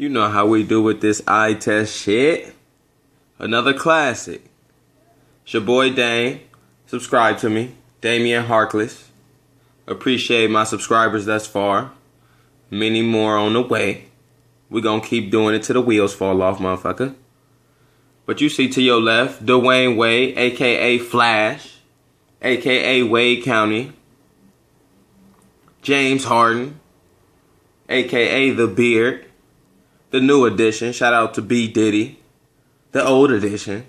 You know how we do with this eye test shit. Another classic. It's your boy Dane. Subscribe to me. Damian Harkless. Appreciate my subscribers thus far. Many more on the way. We gonna keep doing it till the wheels fall off, motherfucker. But you see to your left, Dwyane Wade, a.k.a. Flash, a.k.a. Wade County. James Harden, a.k.a. The Beard. The new edition, shout out to B. Diddy. The old edition,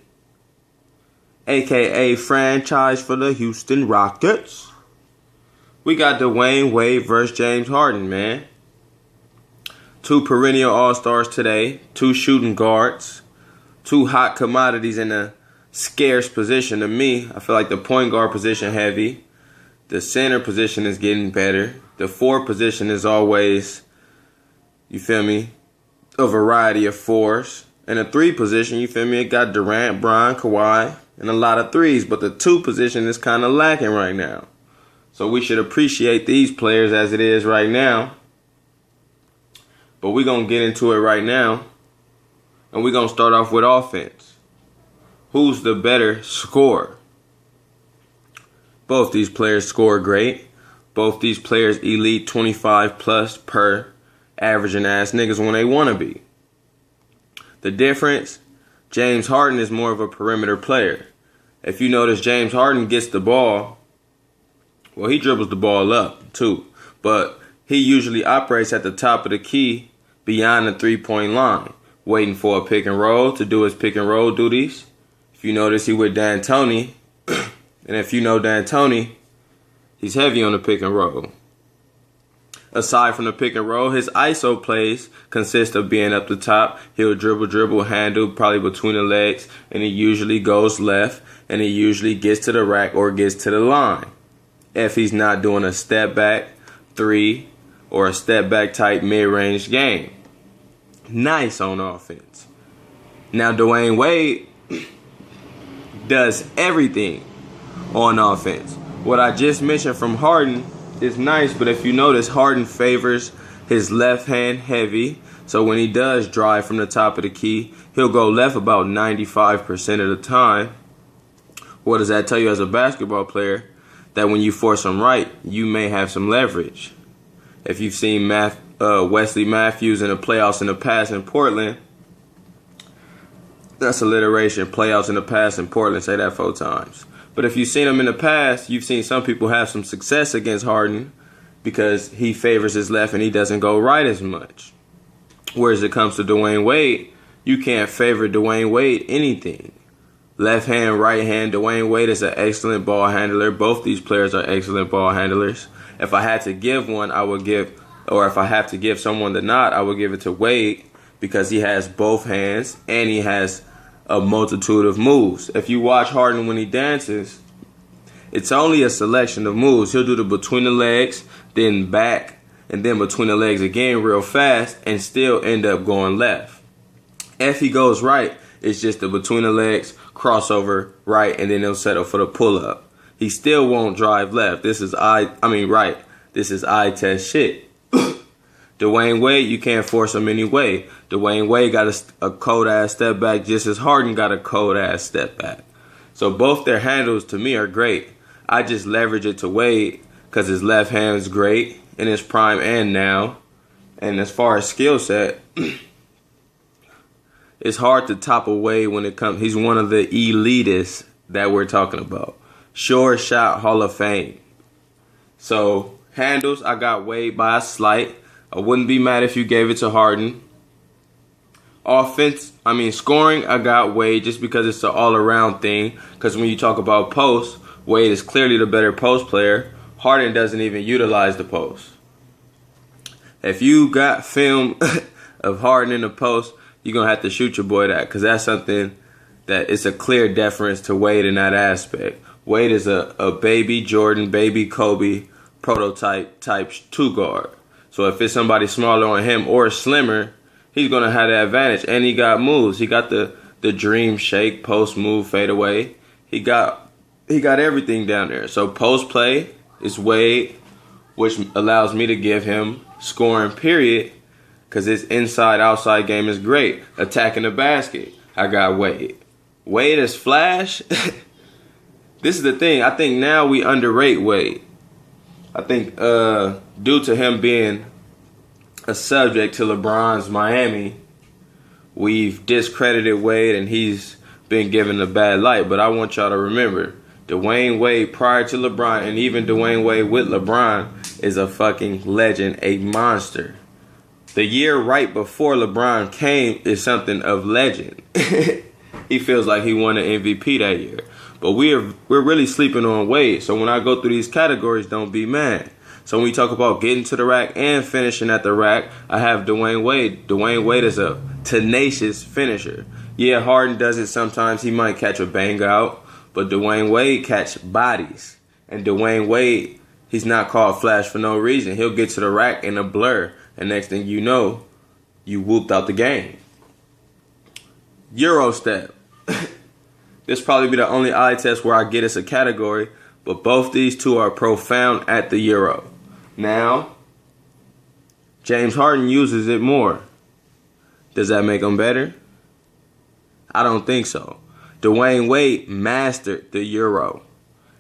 a.k.a. franchise for the Houston Rockets. We got Dwyane Wade versus James Harden, man. Two perennial all-stars today. Two shooting guards. Two hot commodities in a scarce position to me. I feel like the point guard position heavy. The center position is getting better. The four position is always, you feel me, a variety of fours. And the three position, you feel me, it got Durant, Bron, Kawhi, and a lot of threes. But the two position is kind of lacking right now. So we should appreciate these players as it is right now. But we're going to get into it right now. And we're going to start off with offense. Who's the better scorer? Both these players score great. Both these players elite 25 plus per averaging ass niggas when they want to be. The difference, James Harden is more of a perimeter player. If you notice, James Harden gets the ball. Well, he dribbles the ball up too. But he usually operates at the top of the key beyond the three-point line, waiting for a pick and roll to do his pick and roll duties. If you notice, he with D'Antoni. And if you know D'Antoni, he's heavy on the pick and roll. Aside from the pick and roll, his ISO plays consist of being up the top. He'll dribble, handle, probably between the legs, and he usually goes left, and he usually gets to the rack or gets to the line. If he's not doing a step back three or a step back type mid-range game. Nice on offense. Now Dwyane Wade does everything on offense. What I just mentioned from Harden is nice, but if you notice, Harden favors his left hand heavy. So when he does drive from the top of the key, he'll go left about 95% of the time. What does that tell you as a basketball player? That when you force him right, you may have some leverage. If you've seen Wesley Matthews in the playoffs in the past in Portland, that's alliteration, playoffs in the past in Portland, say that 4 times. But if you've seen him in the past, you've seen some people have some success against Harden because he favors his left and he doesn't go right as much. Whereas it comes to Dwyane Wade, you can't favor Dwyane Wade anything. Left hand, right hand, Dwyane Wade is an excellent ball handler. Both these players are excellent ball handlers. If I had to give one, if I have to give someone the nod, I would give it to Wade because he has both hands and he has a multitude of moves. If you watch Harden when he dances, it's only a selection of moves. He'll do the between the legs, then back, and then between the legs again real fast and still end up going left. If he goes right, it's just the between the legs, crossover, right, and then he'll settle for the pull-up. He still won't drive left. This is right. This is eye test shit. Dwyane Wade, you can't force him anyway. Dwyane Wade got a cold-ass step back just as Harden got a cold-ass step back. So both their handles, to me, are great. I just leverage it to Wade because his left hand is great in his prime and now. And as far as skill set, it's hard to topple Wade when it comes. He's one of the elitists that we're talking about. Sure shot Hall of Fame. So handles, I got Wade by a slight. I wouldn't be mad if you gave it to Harden. Scoring, I got Wade just because it's an all-around thing. Because when you talk about post, Wade is clearly the better post player. Harden doesn't even utilize the post. If you got film of Harden in the post, you're going to have to shoot your boy that. Because that's something that it's a clear deference to Wade in that aspect. Wade is a baby Jordan, baby Kobe prototype type 2 guard. So if it's somebody smaller on him or slimmer, he's going to have the advantage. And he got moves. He got the dream shake, post move, fade away. He got everything down there. So post play is Wade, which allows me to give him scoring period because his inside-outside game is great. Attacking the basket, I got Wade. Wade is flash. This is the thing. I think now we underrate Wade. I think due to him being a subject to LeBron's Miami, we've discredited Wade and he's been given a bad light. But I want y'all to remember, Dwyane Wade prior to LeBron and even Dwyane Wade with LeBron is a fucking legend, a monster. The year right before LeBron came is something of legend. He feels like he won an MVP that year. But we're really sleeping on Wade. So when I go through these categories, don't be mad. So when we talk about getting to the rack and finishing at the rack, I have Dwyane Wade. Dwyane Wade is a tenacious finisher. Yeah, Harden does it sometimes. He might catch a bang out. But Dwyane Wade catch bodies. And Dwyane Wade, he's not called flash for no reason. He'll get to the rack in a blur. And next thing you know, you whooped out the game. Euro step. This probably be the only eye test where I get us a category. But both these two are profound at the Euro. Now, James Harden uses it more. Does that make him better? I don't think so. Dwyane Wade mastered the Euro.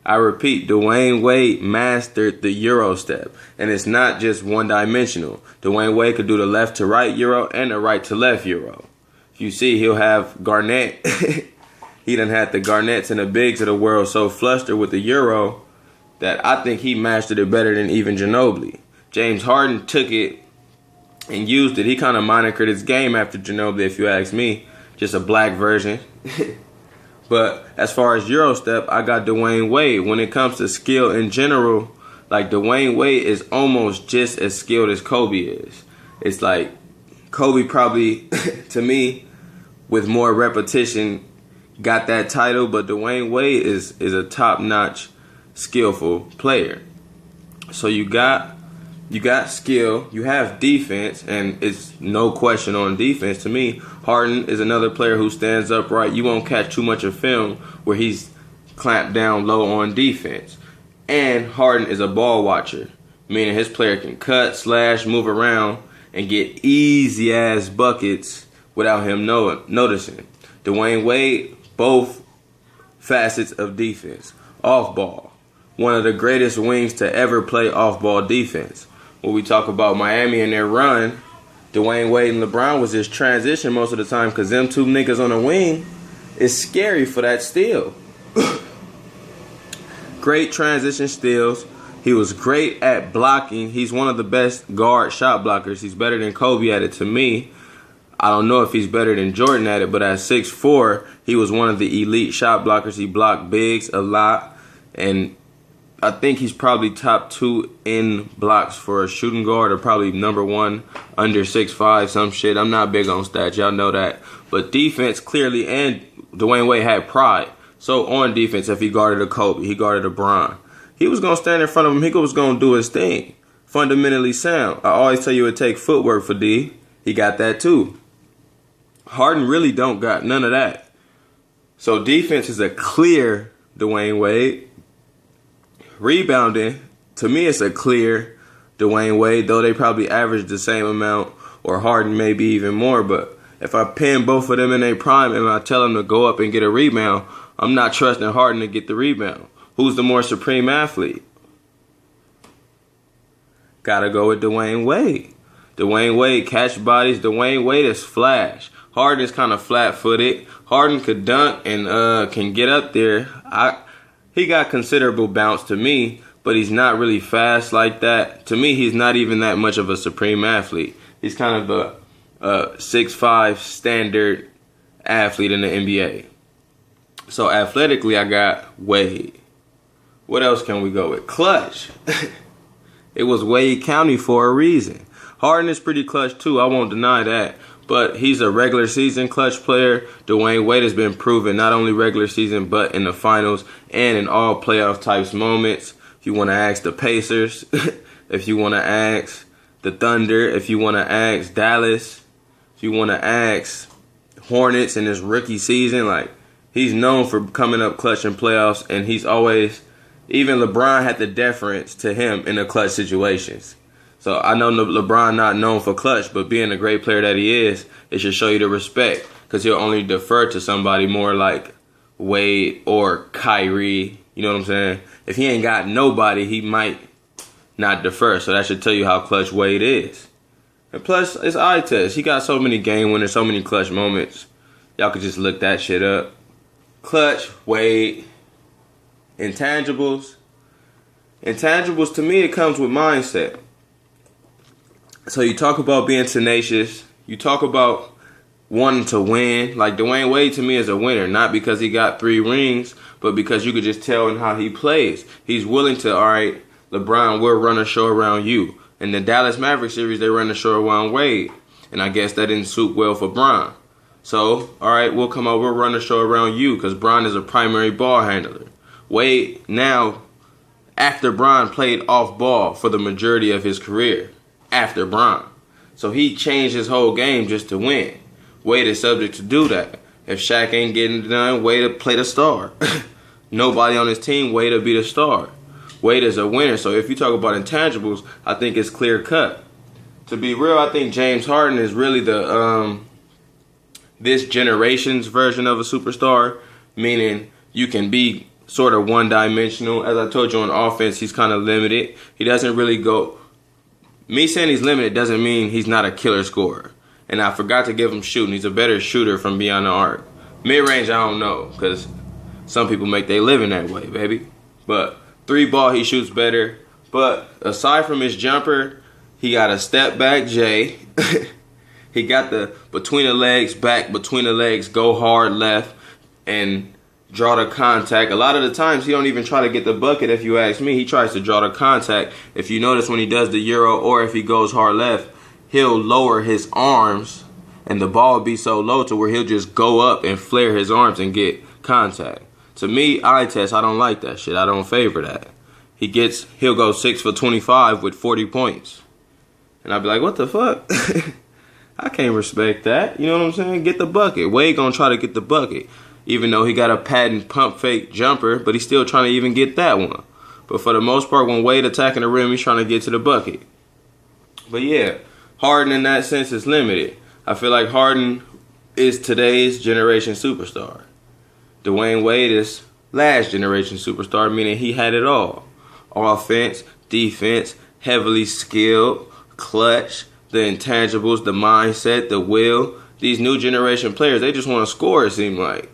I repeat, Dwyane Wade mastered the Euro step. And it's not just one-dimensional. Dwyane Wade could do the left to right Euro and the right to left Euro. If you see, he'll have Garnett. He done had the Garnetts and the Bigs of the world so flustered with the Euro that I think he mastered it better than even Ginobili. James Harden took it and used it. He kind of monikered his game after Ginobili, if you ask me. Just a black version. But as far as Euro step, I got Dwyane Wade. When it comes to skill in general, like Dwyane Wade is almost just as skilled as Kobe is. It's like Kobe probably, to me, with more repetition, got that title, but Dwyane Wade is a top-notch, skillful player. So you got skill, you have defense, and it's no question on defense. To me, Harden is another player who stands upright. You won't catch too much of film where he's clamped down low on defense. And Harden is a ball watcher, meaning his player can cut, slash, move around, and get easy-ass buckets without him noticing. Dwyane Wade, both facets of defense. Off ball. One of the greatest wings to ever play off ball defense. When we talk about Miami and their run, Dwyane Wade and LeBron was just transition most of the time because them two niggas on the wing is scary for that steal. Great transition steals. He was great at blocking. He's one of the best guard shot blockers. He's better than Kobe at it to me. I don't know if he's better than Jordan at it, but at 6'4", he was one of the elite shot blockers. He blocked bigs a lot, and I think he's probably top 2 in blocks for a shooting guard, or probably number 1 under 6'5", some shit. I'm not big on stats, y'all know that. But defense, clearly, and Dwyane Wade had pride. So on defense, if he guarded a Kobe, he guarded a Bron, he was going to stand in front of him. He was going to do his thing. Fundamentally sound. I always tell you it take footwork for D. He got that too. Harden really don't got none of that. So defense is a clear Dwyane Wade. Rebounding, to me, it's a clear Dwyane Wade, though they probably average the same amount, or Harden maybe even more. But if I pin both of them in their prime and I tell them to go up and get a rebound, I'm not trusting Harden to get the rebound. Who's the more supreme athlete? Gotta go with Dwyane Wade. Dwyane Wade catch bodies. Dwyane Wade is flash. Harden is kind of flat-footed. Harden could dunk and can get up there. He got considerable bounce to me, but he's not really fast like that. To me, he's not even that much of a supreme athlete. He's kind of a 6'5" standard athlete in the NBA. So athletically, I got Wade. What else can we go with? Clutch. It was Wade County for a reason. Harden is pretty clutch too, I won't deny that. But he's a regular season clutch player. Dwyane Wade has been proven not only regular season, but in the finals and in all playoff types moments. If you want to ask the Pacers, if you want to ask the Thunder, if you want to ask Dallas, if you want to ask Hornets in his rookie season, like, he's known for coming up clutch in playoffs, and he's always, even LeBron had the deference to him in the clutch situations. So I know LeBron not known for clutch, but being a great player that he is, it should show you the respect because he'll only defer to somebody more like Wade or Kyrie. You know what I'm saying? If he ain't got nobody, he might not defer. So that should tell you how clutch Wade is. And plus, it's eye test. He got so many game winners, so many clutch moments. Y'all could just look that shit up. Clutch, Wade, intangibles. Intangibles, to me, it comes with mindset. So you talk about being tenacious. You talk about wanting to win. Like Dwyane Wade to me is a winner, not because he got 3 rings, but because you could just tell in how he plays. He's willing to, all right, LeBron, we'll run a show around you. In the Dallas Mavericks series, they ran a show around Wade. And I guess that didn't suit well for Bron. So, all right, we'll come out, we'll run a show around you because Bron is a primary ball handler. Wade, now, after Bron played off ball for the majority of his career, after Bron. So he changed his whole game just to win. Wade is subject to do that. If Shaq ain't getting it done, Wade will play the star. Nobody on his team, Wade will be the star. Wade is a winner. So if you talk about intangibles, I think it's clear cut. To be real, I think James Harden is really the this generation's version of a superstar, meaning you can be sort of one-dimensional. As I told you on offense, he's kind of limited. He doesn't really go... Me saying he's limited doesn't mean he's not a killer scorer. And I forgot to give him shooting. He's a better shooter from beyond the arc. Mid-range, I don't know, because some people make their living that way, baby. But 3-ball, he shoots better. But aside from his jumper, he got a step-back J. He got the between the legs, back between the legs, go hard left, and draw the contact. A lot of the times, he don't even try to get the bucket, if you ask me. He tries to draw the contact. If you notice when he does the Euro or if he goes hard left, he'll lower his arms, and the ball will be so low to where he'll just go up and flare his arms and get contact. To me, eye test, I don't like that shit. I don't favor that. He'll go 6 for 25 with 40 points. And I'll be like, what the fuck? I can't respect that. You know what I'm saying? Get the bucket. Wade gonna try to get the bucket. Even though he got a patent pump fake jumper, but he's still trying to even get that one. But for the most part, when Wade attacking the rim, he's trying to get to the bucket. But yeah, Harden in that sense is limited. I feel like Harden is today's generation superstar. Dwyane Wade is last generation superstar, meaning he had it all. Offense, defense, heavily skilled, clutch, the intangibles, the mindset, the will. These new generation players, they just want to score, it seems like.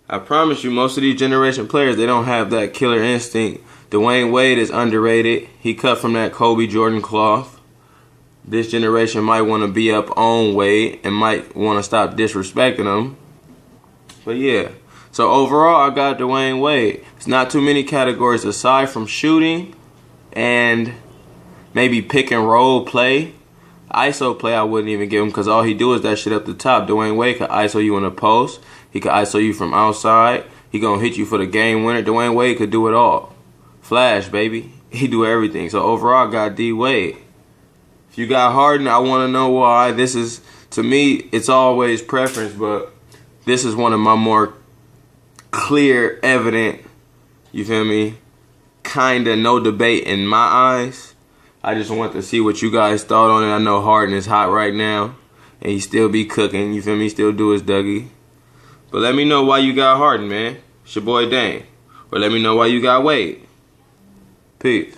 I promise you, most of these generation players, they don't have that killer instinct. Dwyane Wade is underrated. He cut from that Kobe Jordan cloth. This generation might want to be up on Wade and might want to stop disrespecting him. But yeah. So overall, I got Dwyane Wade. It's not too many categories aside from shooting and maybe pick and roll play. ISO play I wouldn't even give him because all he do is that shit up the top. Dwyane Wade could ISO you in the post. He could ISO you from outside. He gonna hit you for the game winner. Dwyane Wade could do it all. Flash, baby. He do everything. So overall, I got D Wade. If you got Harden, I want to know why. This is, to me, it's always preference, but this is one of my more clear, evident, you feel me, kinda no debate in my eyes. I just want to see what you guys thought on it. I know Harden is hot right now, and he still be cooking, you feel me, still do his Dougie. But let me know why you got Harden, man. It's your boy Dane. Or let me know why you got Wade. Peace.